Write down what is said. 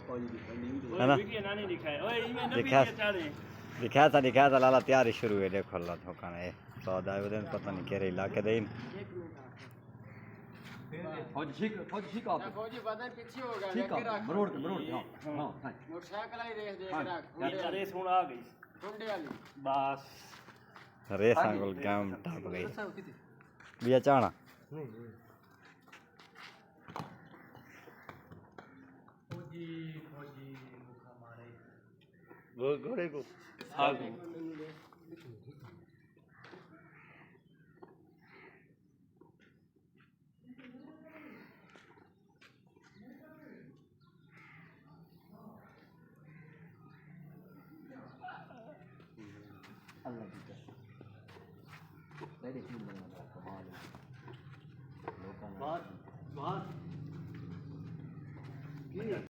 है ना दिखाया था लाला तैयारी शुरू है देखो अल्लाह ठोकाना है सौदा है पता नहीं केरे इलाके दे फौजी ठीक आप फौजी बदन पीछे हो गया ठीक है मरोड़ के हां मोटरसाइकिल ही रेस देख रहा रेस हुन आ गई ठंडे वाली बस रेस अंगल काम टप गई बिया चाणा फौजी मुखा मारे वो घोड़े को आगे अल्लाह की कसम नहीं देखी मैंने कमाल है लोगों बात